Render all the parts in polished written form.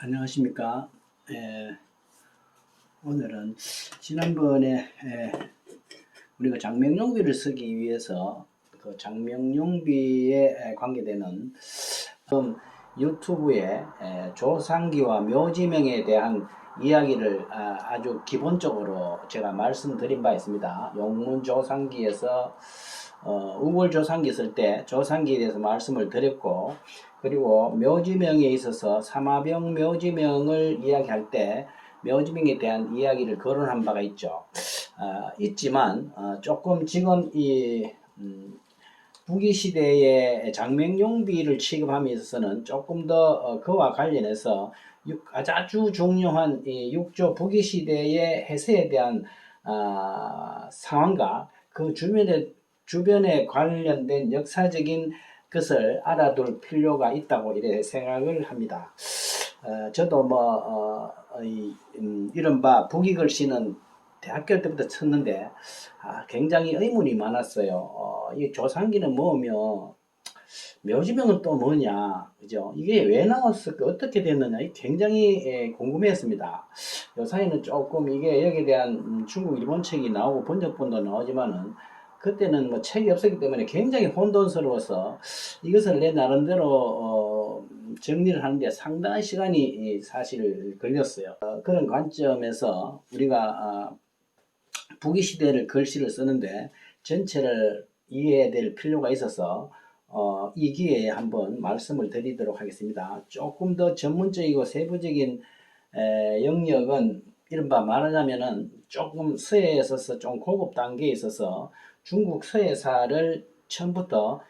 안녕하십니까. 에, 오늘은 지난번에 우리가 장명용비를 쓰기 위해서 그 장명용비에 관계되는 유튜브에 조상기와 묘지명에 대한 이야기를 아주 기본적으로 제가 말씀드린 바 있습니다. 용문 조상기에서 우골 조상기 쓸 때 조상기에 대해서 말씀을 드렸고, 그리고 묘지명에 있어서 사마병 묘지명을 이야기할 때 묘지명에 대한 이야기를 거론한 바가 있죠. 있지만 조금 지금 이 부기시대의 장명용비를 취급함에 있어서는 조금 더 그와 관련해서 아주 중요한 이 육조 부기시대의 해세에 대한 상황과 그 주변에 관련된 역사적인 것을 알아둘 필요가 있다고 이래 생각을 합니다. 저도 이른바 부기글씨는 대학교 때부터 쳤는데 굉장히 의문이 많았어요. 이 조상기는 뭐며 묘지명은 또 뭐냐, 그죠? 이게 왜 나왔을까, 어떻게 됐느냐, 굉장히 궁금했습니다. 요사이는 조금 이게 여기에 대한 중국 일본 책이 나오고 번역본도 나오지만은 그때는 뭐 책이 없었기 때문에 굉장히 혼돈스러워서 이것을 내 나름대로 정리를 하는데 상당한 시간이 사실 걸렸어요. 그런 관점에서 우리가 부기시대를 글씨를 쓰는데 전체를 이해될 필요가 있어서 이 기회에 한번 말씀을 드리도록 하겠습니다. 조금 더 전문적이고 세부적인 영역은 이른바 말하자면은 조금 서예에 있어서 좀 고급 단계에 있어서 중국 서예사를 처음부터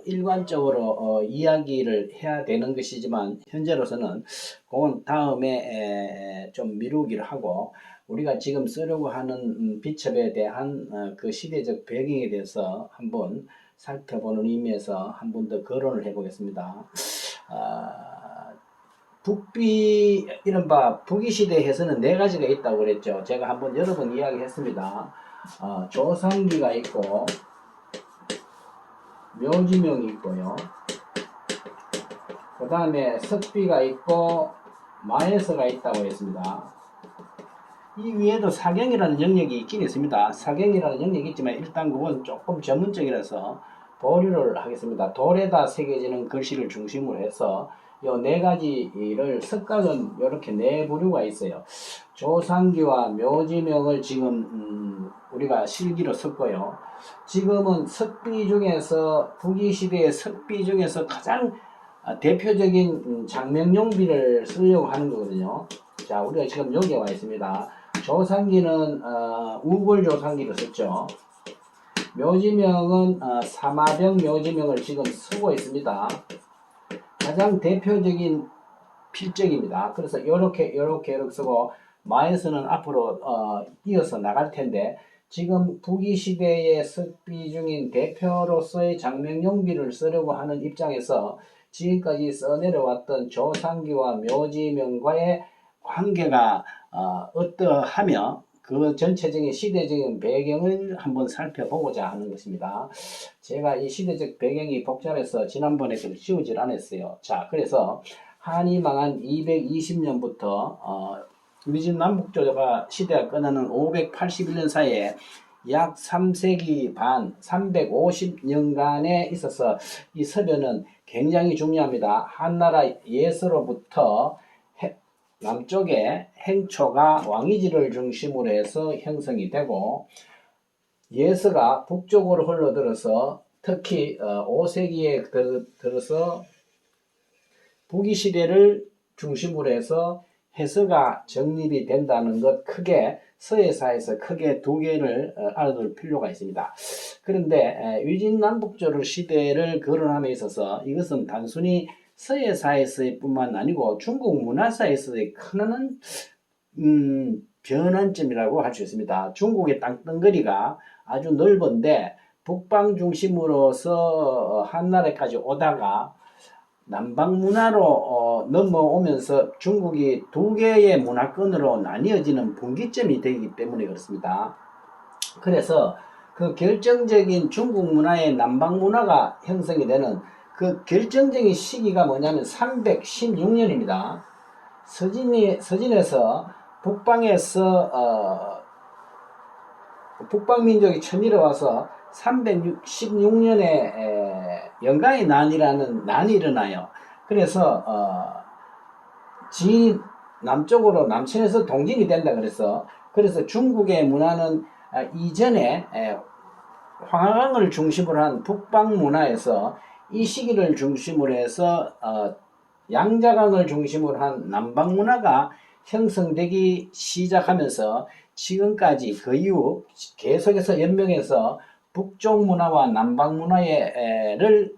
일관적으로 이야기를 해야 되는 것이지만 현재로서는 그건 다음에 좀 미루기를 하고, 우리가 지금 쓰려고 하는 비첩에 대한 그 시대적 배경에 대해서 한번 살펴보는 의미에서 한 번 더 거론을 해보겠습니다. 북비, 이른바 부기시대에서는 네 가지가 있다고 그랬죠. 제가 한번 여러 번 이야기했습니다. 조상기가 있고, 묘지명이 있고요. 그 다음에 석비가 있고, 마에서가 있다고 했습니다. 이 위에도 사경이라는 영역이 있긴 있습니다. 사경이라는 영역이 있지만 일단 그건 조금 전문적이라서 보류를 하겠습니다. 돌에다 새겨지는 글씨를 중심으로 해서 이 네 가지를 석각은 이렇게 네 부류가 있어요. 조상기와 묘지명을 지금 우리가 실기로 썼고요. 지금은 석비 중에서 부기시대의 석비 중에서 가장 대표적인 장명용비를 쓰려고 하는 거거든요. 자, 우리가 지금 여기에 와 있습니다. 조상기는 우골 조상기를 썼죠. 묘지명은 사마병 묘지명을 지금 쓰고 있습니다. 가장 대표적인 필적입니다. 그래서 이렇게 쓰고, 마에서는 앞으로 이어서 나갈 텐데, 지금 부기시대의 석비 중인 대표로서의 장명용비를 쓰려고 하는 입장에서 지금까지 써내려왔던 조상기와 묘지명과의 관계가 어떠하며 그 전체적인 시대적인 배경을 한번 살펴보고자 하는 것입니다. 제가 이 시대적 배경이 복잡해서 지난번에 그걸 씌우질 않았어요. 자, 그래서 한이 망한 220년부터 위진남북조가 시대가 끝나는 581년 사이에 약 3세기 반, 350년간에 있어서 이 서변은 굉장히 중요합니다. 한나라 예서로부터 남쪽에 행초가 왕이지를 중심으로 해서 형성이 되고, 예서가 북쪽으로 흘러들어서 특히 5세기에 들어서 부기시대를 중심으로 해서 해서가 정립이 된다는 것, 크게 서예사에서 크게 두 개를 알아둘 필요가 있습니다. 그런데 위진남북조 시대를 거론함에 있어서 이것은 단순히 서예사에서의 뿐만 아니고 중국 문화사에서의 큰 변환점이라고 할 수 있습니다. 중국의 땅덩어리가 아주 넓은데 북방 중심으로서 한나라까지 오다가 남방 문화로 넘어오면서 중국이 두 개의 문화권으로 나뉘어지는 분기점이 되기 때문에 그렇습니다. 그래서 그 결정적인 중국 문화의 남방 문화가 형성이 되는 그 결정적인 시기가 뭐냐면 316년입니다. 서진에서 북방민족이 처밀어 와서 316년에 영가의 난이라는 난이 일어나요. 그래서 남쪽으로 남천에서 동진이 된다 그래서 중국의 문화는 이전에 황하강을 중심으로 한 북방 문화에서 이 시기를 중심으로 해서 양자강을 중심으로 한 남방 문화가 형성되기 시작하면서 지금까지 그 이후 계속해서 연명해서 북쪽 문화와 남방 문화를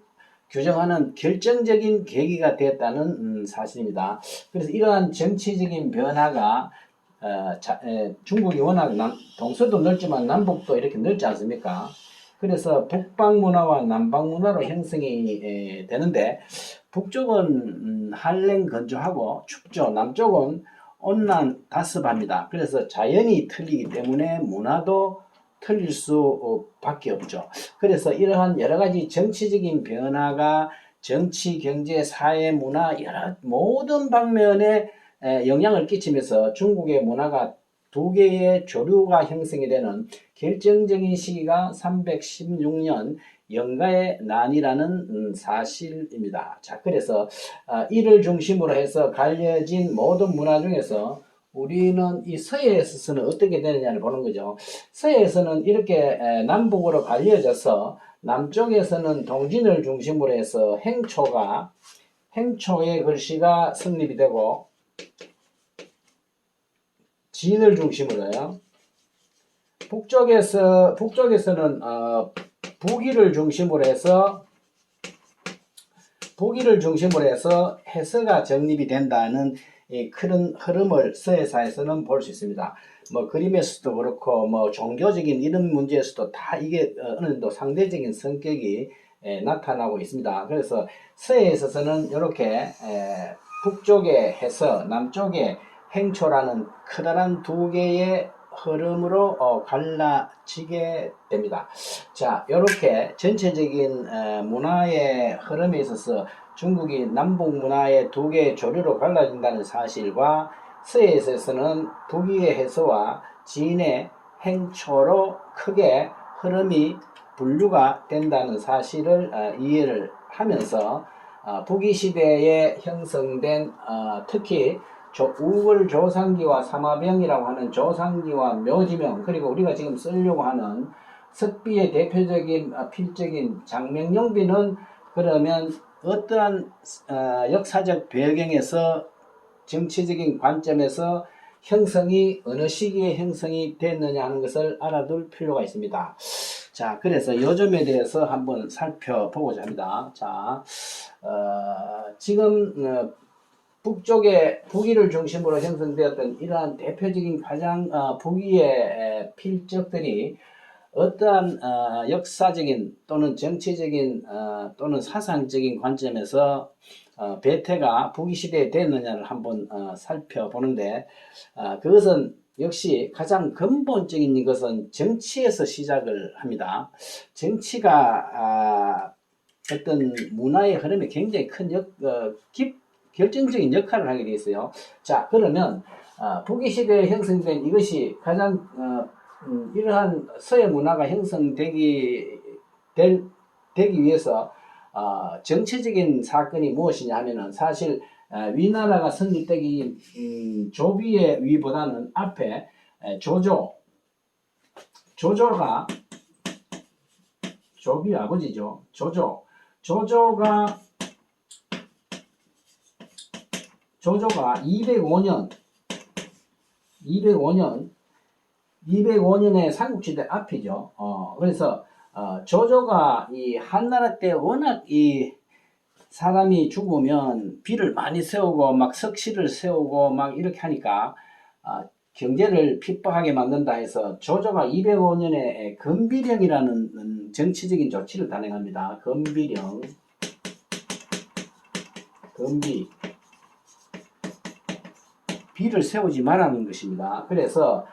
규정하는 결정적인 계기가 되었다는 사실입니다. 그래서 이러한 정치적인 변화가 중국이 워낙 동서도 넓지만 남북도 이렇게 넓지 않습니까? 그래서 북방 문화와 남방 문화로 형성이 되는데 북쪽은 한랭 건조하고 춥죠. 남쪽은 온난 다습합니다. 그래서 자연이 틀리기 때문에 문화도 틀릴 수밖에 없죠. 그래서 이러한 여러 가지 정치적인 변화가 정치, 경제, 사회, 문화 모든 방면에 영향을 끼치면서 중국의 문화가 두 개의 조류가 형성이 되는 결정적인 시기가 316년 영가의 난이라는 사실입니다. 자, 그래서 이를 중심으로 해서 갈려진 모든 문화 중에서 우리는 이 서해에서는 어떻게 되느냐를 보는 거죠. 서해에서는 이렇게 남북으로 갈려져서 남쪽에서는 동진을 중심으로 해서 행초의 글씨가 성립이 되고 진을 중심으로요. 북쪽에서는 북위를 중심으로 해서 해서가 정립이 된다는 이 큰 흐름을 서해사에서는 볼 수 있습니다. 뭐 그림에서도 그렇고 뭐 종교적인 이런 문제에서도 다 이게 어느 정도 상대적인 성격이 나타나고 있습니다. 그래서 서해에 있어서는 이렇게 북쪽에 해서 남쪽에 행초라는 커다란 두 개의 흐름으로 갈라지게 됩니다. 자, 이렇게 전체적인 문화의 흐름에 있어서 중국이 남북 문화의 두 개의 조류로 갈라진다는 사실과 서해에서는 북위의 해서와 진의 행초로 크게 흐름이 분류가 된다는 사실을 이해를 하면서 북위 시대에 형성된 특히 우글 조상기와 삼화병이라고 하는 조상기와 묘지명, 그리고 우리가 지금 쓰려고 하는 석비의 대표적인 필적인 장명용비는 그러면 어떠한 역사적 배경에서 정치적인 관점에서 형성이 어느 시기에 형성이 됐느냐 하는 것을 알아둘 필요가 있습니다. 자, 그래서 이 점에 대해서 한번 살펴보고자 합니다. 자, 지금 북쪽에 북위를 중심으로 형성되었던 이러한 대표적인 가장 북위의 필적들이 어떠한 역사적인 또는 정치적인 또는 사상적인 관점에서 배태가 북위 시대에 됐느냐를 한번 살펴보는데 그것은 역시 가장 근본적인 것은 정치에서 시작을 합니다. 정치가 어떤 문화의 흐름에 굉장히 큰 결정적인 역할을 하게 되어 있어요. 자, 그러면 북위 시대에 형성된 이것이 가장 이러한 서해 문화가 형성되기 위해서 정치적인 사건이 무엇이냐 하면은 사실 위나라가 성립되기 조비의 위보다는 앞에 조조가 조비 아버지죠. 조조가 205년에 삼국지대 앞이죠. 그래서 조조가 이 한나라 때 워낙 이 사람이 죽으면 비를 많이 세우고 막 석시를 세우고 막 이렇게 하니까 경제를 핍박하게 만든다 해서 조조가 205년에 건비령이라는 정치적인 조치를 단행합니다. 건비령. 비를 세우지 말라는 것입니다. 그래서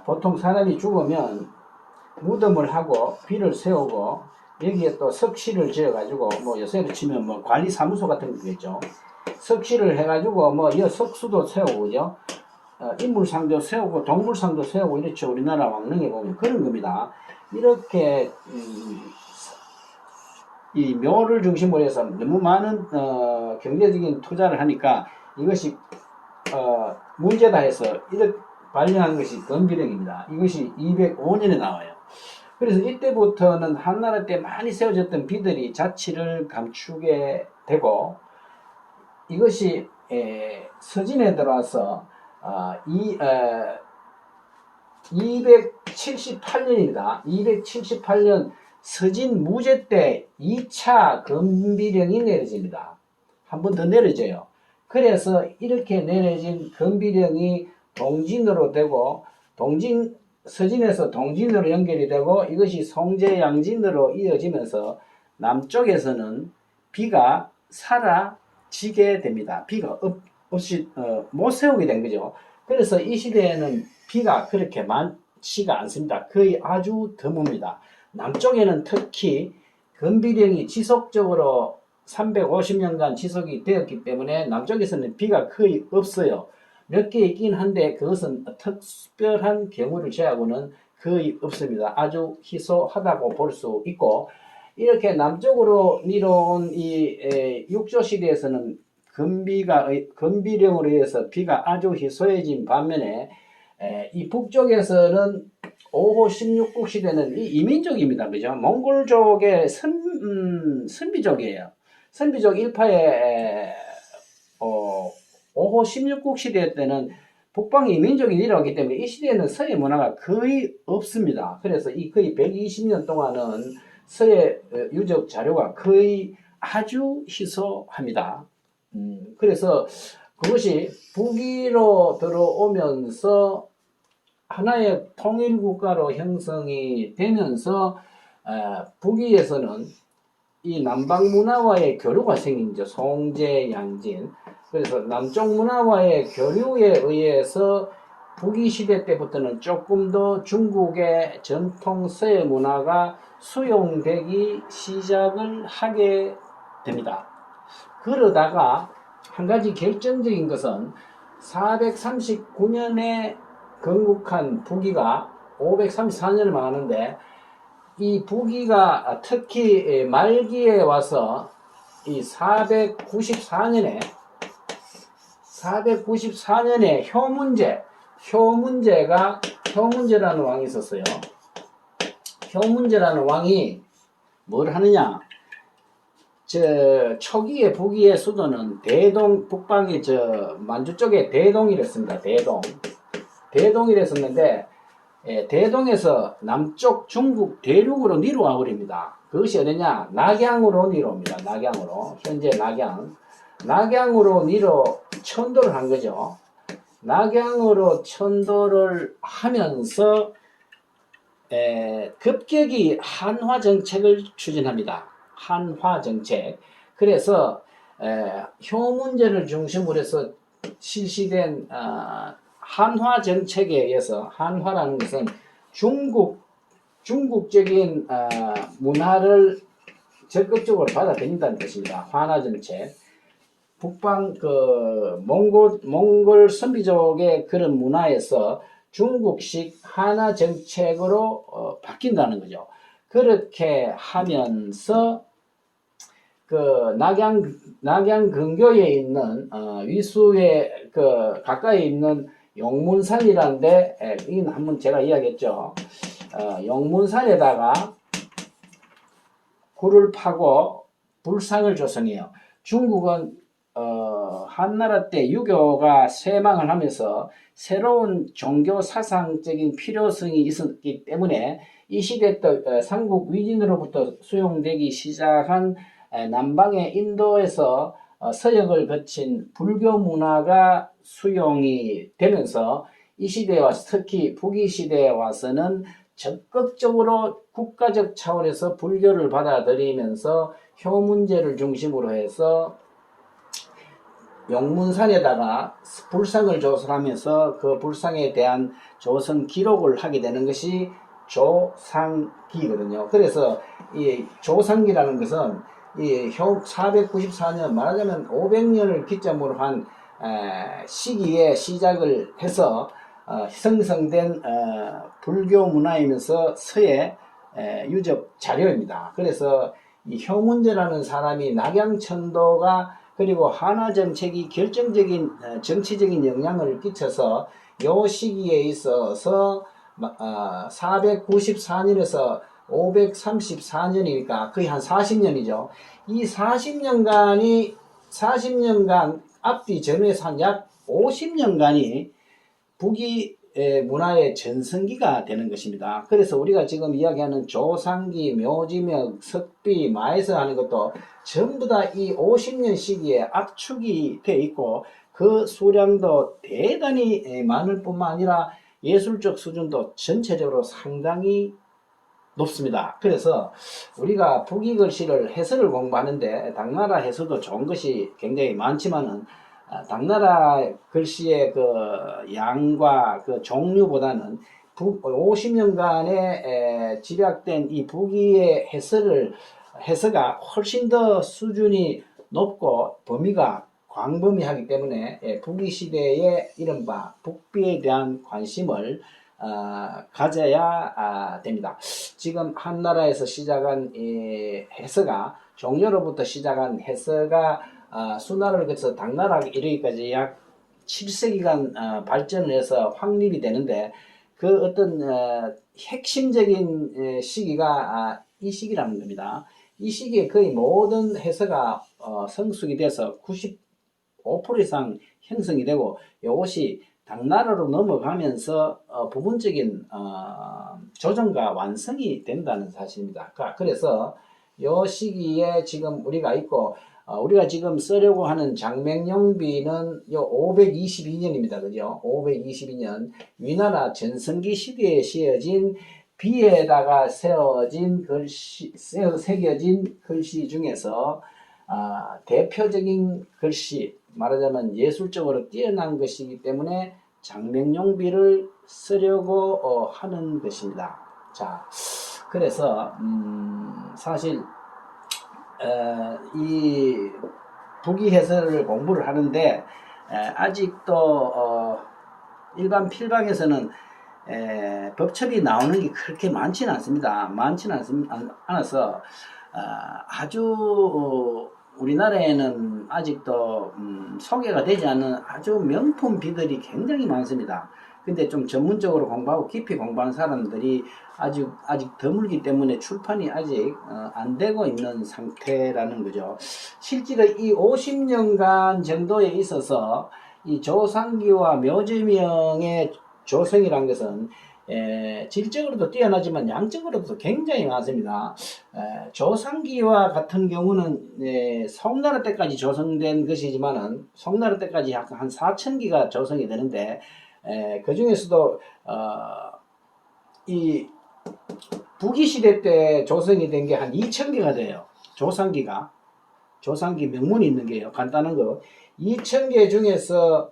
보통 사람이 죽으면 무덤을 하고 비를 세우고 여기에 또 석시를 지어 가지고 뭐 요새로 치면 뭐 관리사무소 같은 거겠죠. 석시를 해가지고 뭐 이 석수도 세우고 그죠? 인물상도 세우고 동물상도 세우고 이렇죠. 우리나라 왕릉에 보면 그런 겁니다. 이렇게 이 묘를 중심으로 해서 너무 많은 경제적인 투자를 하니까 이것이 문제다 해서 이렇게 발령한 것이 건비령입니다. 이것이 205년에 나와요. 그래서 이때부터는 한나라 때 많이 세워졌던 비들이 자취를 감추게 되고 이것이 서진에 들어와서 278년입니다. 278년 서진 무제 때 2차 건비령이 내려집니다. 한 번 더 내려져요. 그래서 이렇게 내려진 건비령이 동진으로 되고 서진에서 동진으로 연결이 되고 이것이 송제 양진으로 이어지면서 남쪽에서는 비가 사라지게 됩니다. 비가 없이 못 세우게 된 거죠. 그래서 이 시대에는 비가 그렇게 많지가 않습니다. 거의 아주 드뭅니다. 남쪽에는 특히 건비령이 지속적으로 350년간 지속이 되었기 때문에 남쪽에서는 비가 거의 없어요. 몇 개 있긴 한데 그것은 특별한 경우를 제외하고는 거의 없습니다. 아주 희소하다고 볼 수 있고 이렇게 남쪽으로 내려온 이 육조시대에서는 건비령으로 인해서 비가 아주 희소해진 반면에 이 북쪽에서는 5호 16국 시대는 이 이민족입니다. 그죠? 몽골족의 선비족이에요. 선비족 일파의 5호 16국 시대 때는 북방 이민족이 내려왔기 때문에 이 시대에는 서예 문화가 거의 없습니다. 그래서 이 거의 120년 동안은 서예 유적 자료가 거의 아주 희소합니다. 그래서 그것이 북위로 들어오면서 하나의 통일국가로 형성이 되면서 북위에서는 이 남방 문화와의 교류가 생긴 거죠. 송제, 양진. 그래서 남쪽 문화와의 교류에 의해서 북위 시대 때부터는 조금 더 중국의 전통 서예 문화가 수용되기 시작을 하게 됩니다. 그러다가 한 가지 결정적인 것은 439년에 건국한 북위가 534년을 망하는데 이 북위가 특히 말기에 와서 이 494년에 효문제라는 왕이 있었어요. 효문제라는 왕이 뭘 하느냐? 초기에 북위의 수도는 북방이 만주 쪽에 대동이랬습니다. 대동이랬었는데 대동에서 남쪽 중국 대륙으로 내려와 버립니다. 그것이 어디냐? 낙양으로 내려옵니다. 현재 낙양으로 천도를 한 거죠. 낙양으로 천도를 하면서 급격히 한화 정책을 추진합니다. 한화 정책. 그래서 효문제를 중심으로 해서 실시된 한화 정책에 의해서 한화라는 것은 중국적인 문화를 적극적으로 받아들인다는 뜻입니다. 한화 정책. 북방 몽골 선비족의 그런 문화에서 중국식 한화 정책으로 바뀐다는 거죠. 그렇게 하면서 낙양 근교에 있는 위수에 가까이 있는 용문산이라는데 이건 한번 제가 이야기했죠. 용문산에다가 굴을 파고 불상을 조성해요. 중국은 한나라 때 유교가 쇠망을 하면서 새로운 종교 사상적인 필요성이 있었기 때문에 이 시대 때 삼국 위진으로부터 수용되기 시작한 남방의 인도에서 서역을 거친 불교 문화가 수용이 되면서 이 시대에 와서 특히 북위 시대에 와서는 적극적으로 국가적 차원에서 불교를 받아들이면서 효문제를 중심으로 해서 용문산에다가 불상을 조성하면서 그 불상에 대한 조성 기록을 하게 되는 것이 조상기거든요. 그래서 이 조상기라는 것은 이 494년 말하자면 500년을 기점으로 한 시기에 시작을 해서 형성된 불교 문화이면서 서의 유적 자료입니다. 그래서 이 효문제라는 사람이 낙양천도가 그리고 한화 정책이 결정적인 정치적인 영향을 끼쳐서 요 시기에 있어서 494년에서 534년이니까 거의 한 40년이죠. 이 40년간 앞뒤 전후에서 한 약 50년간이 북이 문화의 전성기가 되는 것입니다. 그래서 우리가 지금 이야기하는 조상기, 묘지명, 석비, 마에서 하는 것도 전부 다 이 50년 시기에 압축이 되어 있고 그 수량도 대단히 많을 뿐만 아니라 예술적 수준도 전체적으로 상당히 높습니다. 그래서 우리가 북이 글씨를 해설을 공부하는데 당나라 해설도 좋은 것이 굉장히 많지만은 당나라 글씨의 그 양과 그 종류보다는 50년간에 집약된 이 북이의 해서가 훨씬 더 수준이 높고 범위가 광범위하기 때문에 북이 시대의 이른바 북비에 대한 관심을 가져야 됩니다. 지금 한나라에서 시작한 해서가 종려로부터 시작한 해서가 수나라를 거쳐서 당나라에 이르기까지 약 7세기간 발전을 해서 확립이 되는데 그 어떤 핵심적인 시기가 이 시기라는 겁니다. 이 시기에 거의 모든 해서가 성숙이 돼서 95% 이상 형성이 되고 이것이 당나라로 넘어가면서 부분적인 조정과 완성이 된다는 사실입니다. 그래서 이 시기에 지금 우리가 있고 우리가 지금 쓰려고 하는 장맹용비는 요 522년입니다. 그죠? 522년 위나라 전성기 시대에 씌어진 비에다가 새겨진 글씨 중에서 대표적인 글씨, 말하자면 예술적으로 뛰어난 것이기 때문에 장맹용비를 쓰려고 하는 것입니다. 자, 그래서 사실 이 북이 해설을 공부를 하는데 아직도 일반 필방에서는 법첩이 나오는 게 그렇게 많지는 않습니다. 않아서 아주 우리나라에는 아직도 소개가 되지 않은 아주 명품 비들이 굉장히 많습니다. 근데 좀 전문적으로 공부하고 깊이 공부하는 사람들이 아직 드물기 때문에 출판이 아직 안 되고 있는 상태라는 거죠. 실제로 이 50년간 정도에 있어서 이 조상기와 묘지명의 조성이라는 것은 질적으로도 뛰어나지만 양적으로도 굉장히 많습니다. 조상기와 같은 경우는 송나라 때까지 조성된 것이지만은 송나라 때까지 약 한 4,000기가 조성이 되는데 그 중에서도 이 북이 시대 때 조성이 된 게 한 2,000개가 돼요. 조상기 명문이 있는 게요. 간단한 거 2,000개 중에서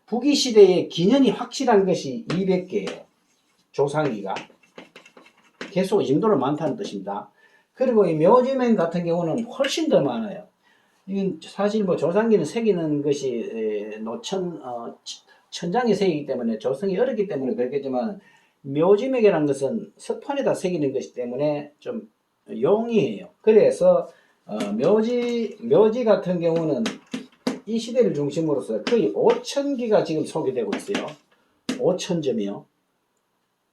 북이 시대의 기년이 확실한 것이 200개예요. 조상기가 계속 이 정도로 많다는 뜻입니다. 그리고 이 묘지명 같은 경우는 훨씬 더 많아요. 이건 사실 뭐 조상기는 새기는 것이 천장에 새기기 때문에 조성이 어렵기 때문에 그렇겠지만 묘지명이라는 것은 석판에다 새기는 것이기 때문에 좀 용이해요. 그래서 묘지 같은 경우는 이 시대를 중심으로서 거의 5,000기가 지금 소개되고 있어요. 5,000점이요.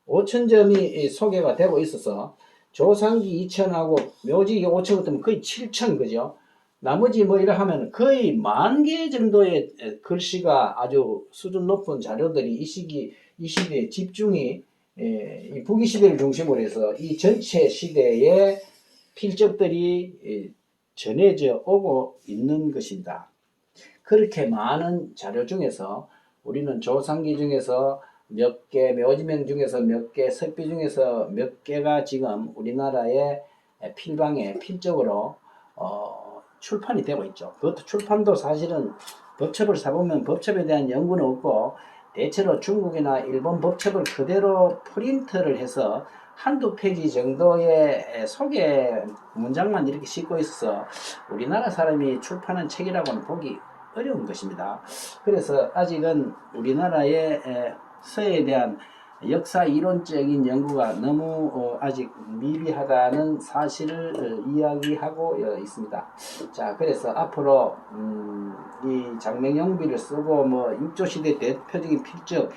5,000점이 소개가 되고 있어서 조상기 2,000하고 묘지 5,000 같으면 거의 7,000 그죠? 나머지 뭐 이래 하면 거의 10,000개 정도의 글씨가 아주 수준 높은 자료들이 이 시대에 집중이 이 북이 시대를 중심으로 해서 이 전체 시대의 필적들이 전해져 오고 있는 것입니다. 그렇게 많은 자료 중에서 우리는 조상기 중에서 몇 개, 묘지명 중에서 몇 개, 석비 중에서 몇 개가 지금 우리나라의 필방에 필적으로 출판이 되고 있죠. 그것도 출판도 사실은 법첩을 사보면 법첩에 대한 연구는 없고 대체로 중국이나 일본 법첩을 그대로 프린트를 해서 한두 페이지 정도의 소개 문장만 이렇게 싣고 있어서 우리나라 사람이 출판한 책이라고는 보기 어려운 것입니다. 그래서 아직은 우리나라의 서해에 대한 역사 이론적인 연구가 너무 아직 미비하다는 사실을 이야기하고 있습니다. 자, 그래서 앞으로 이 장명용비를 쓰고 뭐 육조시대 대표적인 필적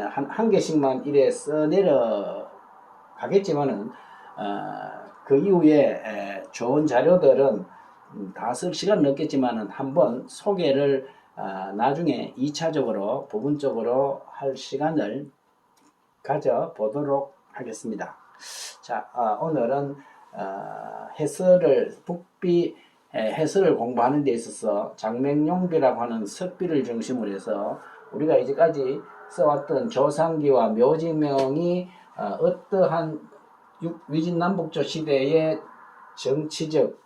한 개씩만 이래 써내려 가겠지만은 그 이후에 좋은 자료들은 다 쓸 시간은 없겠지만은 한번 소개를 나중에 2차적으로 부분적으로 할 시간을 가져보도록 하겠습니다. 자, 오늘은 해설을 북비 해설을 공부하는 데 있어서 장맹용비라고 하는 석비를 중심으로 해서 우리가 이제까지 써왔던 조상기와 묘지명이 어떠한 위진남북조 시대의 정치적,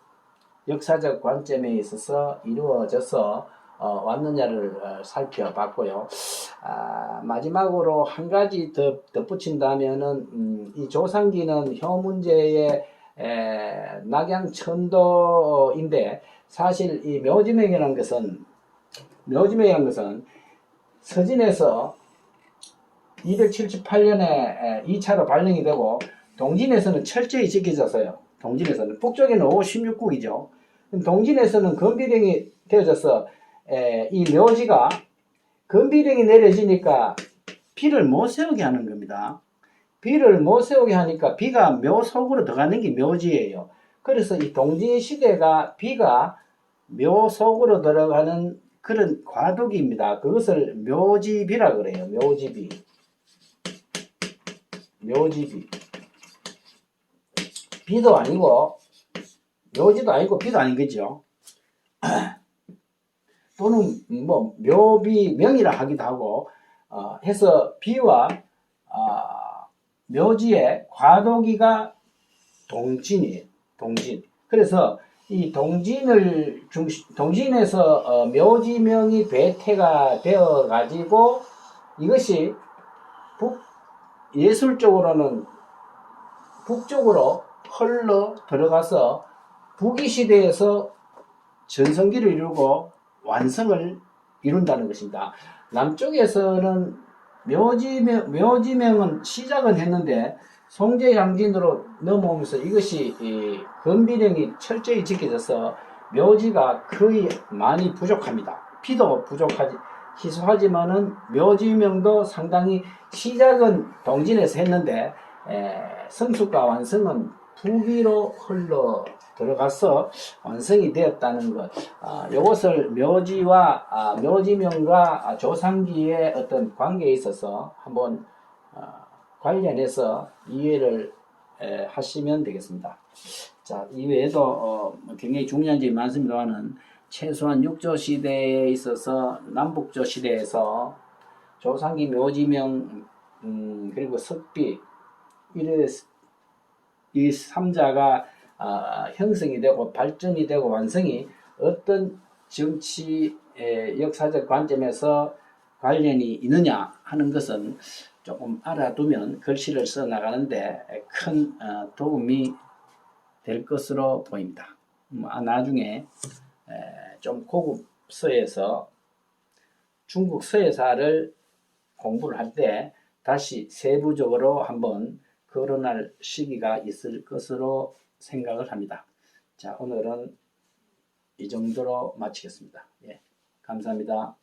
역사적 관점에 있어서 이루어져서 왔느냐를 살펴봤고요. 마지막으로 한 가지 더 덧붙인다면은 이 조상기는 현 문제의 낙양천도인데 사실 이 묘지명이라는 것은 서진에서 278년에 2차로 발령이 되고 동진에서는 철저히 지켜졌어요. 동진에서는 북쪽에는 5, 16국이죠. 동진에서는 건비령이 되어져서 이 묘지가 건비령이 내려지니까 비를 못 세우게 하는 겁니다. 비를 못 세우게 하니까 비가 묘 속으로 들어가는 게 묘지예요. 그래서 이 동진시대가 비가 묘 속으로 들어가는 그런 과도기입니다. 그것을 묘지비라 그래요. 묘지비. 비도 아니고 묘지도 아니고 비도 아닌 거죠. 또는 뭐 묘비명이라 하기도 하고 해서 비와 묘지의 과도기가 동진이에요. 동진. 그래서 이 동진에서 묘지명이 배태가 되어 가지고 이것이 예술적으로는 북쪽으로 흘러 들어가서 북이시대에서 전성기를 이루고 완성을 이룬다는 것입니다. 남쪽에서는 묘지명은 시작은 했는데 송제양진으로 넘어오면서 이것이 건비령이 철저히 지켜져서 묘지가 거의 많이 부족합니다. 피도 부족하지 희소하지만은 묘지명도 상당히 시작은 동진에서 했는데 성숙과 완성은 북위로 흘러 들어가서 완성이 되었다는 것. 이것을 묘지명과 조상기의 어떤 관계에 있어서 한번 관련해서 이해를 하시면 되겠습니다. 자, 이외에도 굉장히 중요한 점이 많습니다만은 최소한 육조 시대에 있어서 남북조 시대에서 조상기 묘지명 그리고 석비 이 3자가 형성이 되고 발전이 되고 완성이 어떤 정치 역사적 관점에서 관련이 있느냐 하는 것은 조금 알아두면 글씨를 써 나가는데 큰 도움이 될 것으로 보입니다. 나중에 좀 고급 서에서 중국 서예사를 공부를 할 때 다시 세부적으로 한번 거론할 시기가 있을 것으로 생각을 합니다. 자, 오늘은 이 정도로 마치겠습니다. 예, 감사합니다.